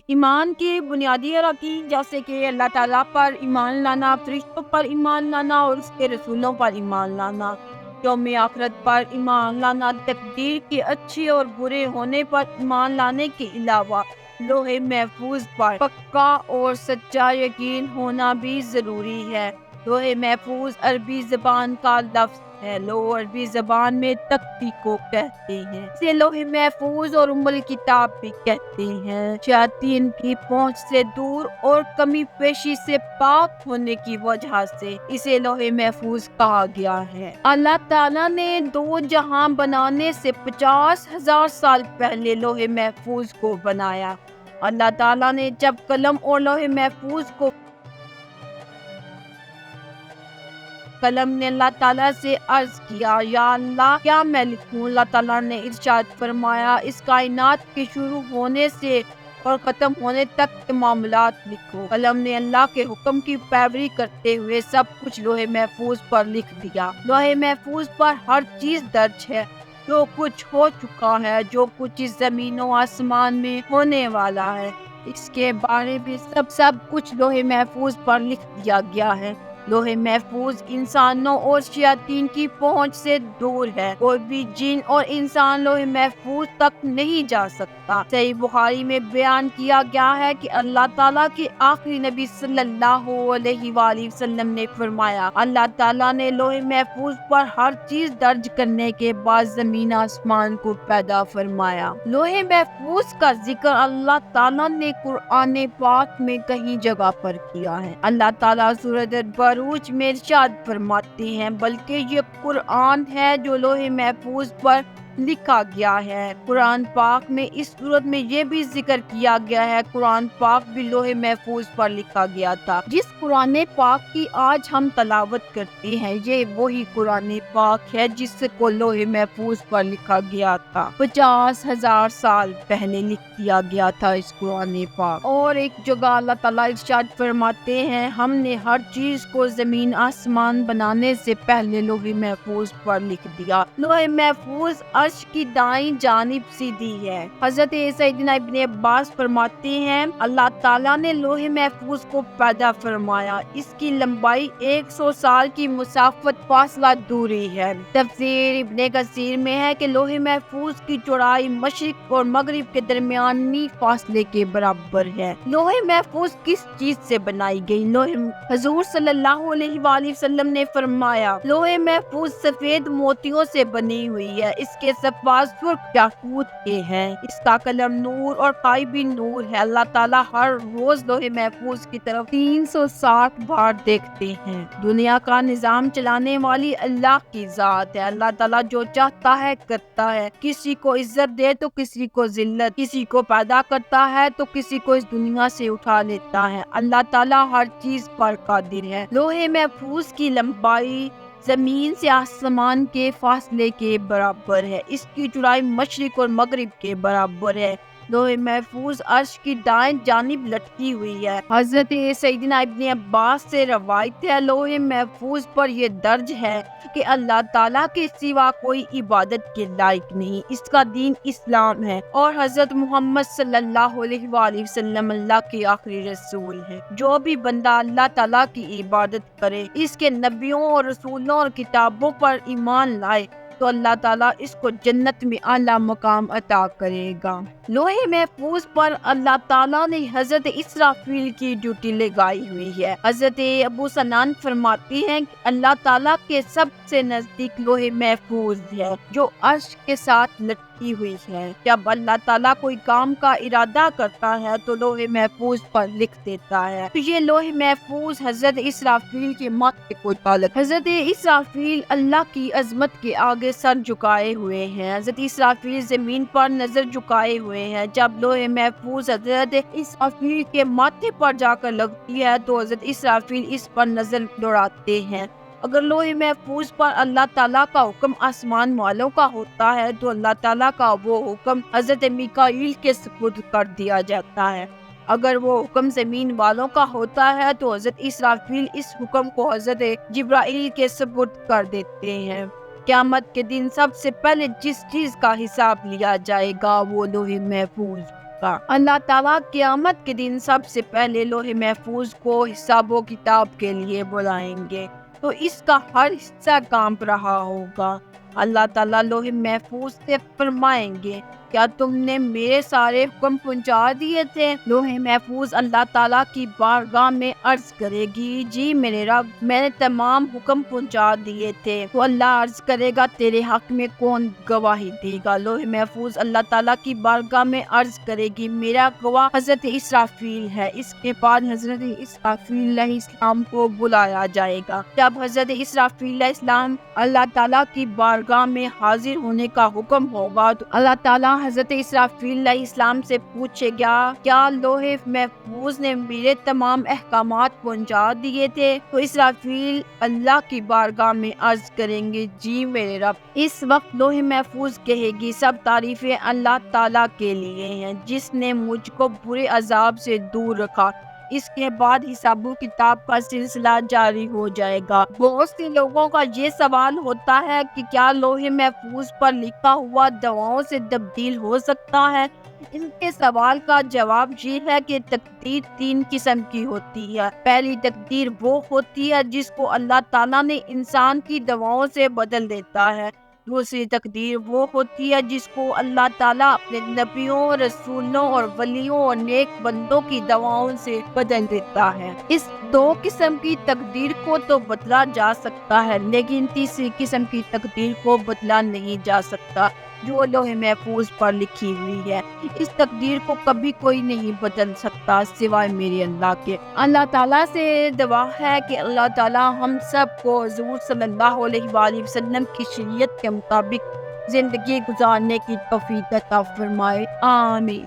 ایمان کے بنیادی اراکین جیسے کہ اللہ تعالیٰ پر ایمان لانا، فرشتوں پر ایمان لانا اور اس کے رسولوں پر ایمان لانا، یوم آخرت پر ایمان لانا، تقدیر کے اچھے اور برے ہونے پر ایمان لانے کے علاوہ لوح محفوظ پر پکا اور سچا یقین ہونا بھی ضروری ہے۔ لوح محفوظ عربی زبان کا لفظ ہے۔ لوح عربی زبان میں تختی کو کہتے ہیں۔ اسے لوح محفوظ اور ام الکتاب بھی کہتے ہیں۔ شیاطین کی پہنچ سے دور اور کمی پیشی سے پاک ہونے کی وجہ سے اسے لوح محفوظ کہا گیا ہے۔ اللہ تعالیٰ نے دو جہاں بنانے سے 50,000 سال پہلے لوح محفوظ کو بنایا۔ اللہ تعالیٰ نے جب قلم اور لوح محفوظ کو قلم نے اللہ تعالیٰ سے عرض کیا، یا اللہ کیا میں لکھوں؟ اللہ تعالیٰ نے ارشاد فرمایا، اس کائنات کے شروع ہونے سے اور ختم ہونے تک کے معاملات لکھو۔ قلم نے اللہ کے حکم کی پیروی کرتے ہوئے سب کچھ لوح محفوظ پر لکھ دیا۔ لوح محفوظ پر ہر چیز درج ہے، جو کچھ ہو چکا ہے، جو کچھ اس زمین و آسمان میں ہونے والا ہے، اس کے بارے میں سب کچھ لوح محفوظ پر لکھ دیا گیا ہے۔ لوح محفوظ انسانوں اور شیاطین کی پہنچ سے دور ہے۔ کوئی بھی جن اور انسان لوح محفوظ تک نہیں جا سکتا۔ صحیح بخاری میں بیان کیا گیا ہے کہ اللہ تعالیٰ کے آخری نبی صلی اللہ علیہ وآلہ وسلم نے فرمایا، اللہ تعالیٰ نے لوح محفوظ پر ہر چیز درج کرنے کے بعد زمین آسمان کو پیدا فرمایا۔ لوح محفوظ کا ذکر اللہ تعالیٰ نے قرآن پاک میں کئی جگہ پر کیا ہے۔ اللہ تعالیٰ سورۃ البروج میں ارشاد فرماتے ہیں، بلکہ یہ قرآن ہے جو لوح محفوظ پر لکھا گیا ہے۔ قرآن پاک میں اس صورت میں یہ بھی ذکر کیا گیا ہے، قرآن پاک بھی لوح محفوظ پر لکھا گیا تھا۔ جس قرآن پاک کی آج ہم تلاوت کرتے ہیں، یہ وہی قرآن پاک ہے جس کو لوح محفوظ پر لکھا گیا تھا۔ 50,000 سال پہلے لکھ دیا گیا تھا اس قرآن پاک۔ اور ایک جگہ اللہ تعالیٰ ارشاد فرماتے ہیں، ہم نے ہر چیز کو زمین آسمان بنانے سے پہلے لوح محفوظ پر لکھ دیا۔ لوح محفوظ عرش کی دائیں جانب سیدھی ہے۔ حضرت سیدنا ابن عباس فرماتے ہیں، اللہ تعالیٰ نے لوح محفوظ کو پیدا فرمایا، اس کی لمبائی 100 سال کی مسافت فاصلہ دوری ہے۔ تفسیر ابن کثیر میں ہے کہ لوح محفوظ کی چوڑائی مشرق اور مغرب کے درمیانی فاصلے کے برابر ہے۔ لوح محفوظ کس چیز سے بنائی گئی؟ حضور صلی اللہ علیہ وآلہ وسلم نے فرمایا، لوح محفوظ سفید موتیوں سے بنی ہوئی ہے، اس کے صفحات سرخ یاقوت کے ہیں، اس کا قلم نور اور کائی بھی نور ہے۔ اللہ تعالیٰ ہر روز لوح محفوظ کی طرف 360 بار دیکھتے ہیں۔ دنیا کا نظام چلانے والی اللہ کی ذات ہے۔ اللہ تعالیٰ جو چاہتا ہے کرتا ہے، کسی کو عزت دے تو کسی کو ذلت، کسی کو پیدا کرتا ہے تو کسی کو اس دنیا سے اٹھا لیتا ہے۔ اللہ تعالیٰ ہر چیز پر قادر ہے۔ لوح محفوظ کی لمبائی زمین سے آسمان کے فاصلے کے برابر ہے، اس کی چوڑائی مشرق اور مغرب کے برابر ہے۔ لوح محفوظ عرش کی دائیں جانب لٹکی ہوئی ہے۔ حضرت سیدنا ابن عباس سے روایت ہے، لوح محفوظ پر یہ درج ہے کہ اللہ تعالیٰ کے سوا کوئی عبادت کے لائق نہیں، اس کا دین اسلام ہے، اور حضرت محمد صلی اللہ علیہ وآلہ وسلم اللہ کے آخری رسول ہیں۔ جو بھی بندہ اللہ تعالیٰ کی عبادت کرے، اس کے نبیوں اور رسولوں اور کتابوں پر ایمان لائے، تو اللہ تعالیٰ اس کو جنت میں اعلیٰ مقام عطا کرے گا۔ لوح محفوظ پر اللہ تعالیٰ نے حضرت اسرافیل کی ڈیوٹی لگائی ہوئی ہے۔ حضرت ابو سنان فرماتے ہیں کہ اللہ تعالیٰ کے سب سے نزدیک لوح محفوظ ہے، جو عرش کے ساتھ لٹکی ہوئی ہے۔ جب اللہ تعالیٰ کوئی کام کا ارادہ کرتا ہے تو لوح محفوظ پر لکھ دیتا ہے۔ تو یہ لوح محفوظ حضرت اسرافیل کے ماتھے کو تعلق۔ حضرت اسرافیل اللہ کی عظمت کے آگے سر جھکائے ہوئے ہیں۔ حضرت اسرافیل زمین پر نظر جھکائے ہوئے ہیں۔ جب لوح محفوظ حضرت اسرافیل کے ماتھے پر جا کر لگتی ہے تو حضرت اسرافیل اس پر نظر دوڑاتے ہیں۔ اگر لوح محفوظ پر اللہ تعالیٰ کا حکم آسمان والوں کا ہوتا ہے تو اللہ تعالیٰ کا وہ حکم حضرت میکائیل کے سپرد کر دیا جاتا ہے۔ اگر وہ حکم زمین والوں کا ہوتا ہے تو حضرت اسرافیل اس حکم کو حضرت جبرائیل کے سپرد کر دیتے ہیں۔ قیامت کے دن سب سے پہلے جس چیز کا حساب لیا جائے گا وہ لوح محفوظ ہوگا۔ اللہ تعالیٰ قیامت کے دن سب سے پہلے لوح محفوظ کو حساب و کتاب کے لیے بلائیں گے تو اس کا ہر حصہ کانپ رہا ہوگا۔ اللہ تعالیٰ لوح محفوظ سے فرمائیں گے کیا تم نے میرے سارے حکم پہنچا دیے تھے؟ لوح محفوظ اللہ تعالیٰ کی بارگاہ میں عرض کرے گی جی میرے رب میں نے تمام حکم پہنچا دیے تھے۔ تو اللہ عرض کرے گا تیرے حق میں کون گواہی دے گا؟ لوح محفوظ اللہ تعالیٰ کی بارگاہ میں عرض کرے گی میرا گواہ حضرت اسرافیل ہے۔ اس کے بعد حضرت اسرافیل علیہ السلام کو بلایا جائے گا۔ جب حضرت اسرافیل علیہ السلام اللہ تعالیٰ کی بارگاہ میں حاضر ہونے کا حکم ہوگا تو اللہ تعالیٰ حضرت اسرافیل علیہ السلام سے پوچھے گا کیا لوح محفوظ نے میرے تمام احکامات پہنچا دیے تھے؟ تو اسرافیل اللہ کی بارگاہ میں عرض کریں گے جی میرے رب۔ اس وقت لوح محفوظ کہے گی سب تعریفیں اللہ تعالیٰ کے لیے ہیں جس نے مجھ کو برے عذاب سے دور رکھا۔ اس کے بعد حساب و کتاب کا سلسلہ جاری ہو جائے گا۔ بہت سے لوگوں کا یہ سوال ہوتا ہے کہ کیا لوح محفوظ پر لکھا ہوا دعاؤں سے تبدیل ہو سکتا ہے؟ ان کے سوال کا جواب یہ ہے کہ تقدیر 3 قسم کی ہوتی ہے۔ پہلی تقدیر وہ ہوتی ہے جس کو اللہ تعالیٰ نے انسان کی دعاؤں سے بدل دیتا ہے۔ دوسری تقدیر وہ ہوتی ہے جس کو اللہ تعالیٰ اپنے نبیوں، رسولوں اور ولیوں اور نیک بندوں کی دعاؤں سے بدل دیتا ہے۔ اس 2 قسم کی تقدیر کو تو بدلا جا سکتا ہے لیکن تیسری قسم کی تقدیر کو بدلا نہیں جا سکتا جو لوح محفوظ پر لکھی ہوئی ہے۔ اس تقدیر کو کبھی کوئی نہیں بدل سکتا سوائے میرے اللہ کے۔ اللہ تعالیٰ سے دعا ہے کہ اللہ تعالیٰ ہم سب کو حضور صلی اللہ علیہ وآلہ وسلم کی شریعت کے مطابق زندگی گزارنے کی توفیق عطا فرمائے، آمین۔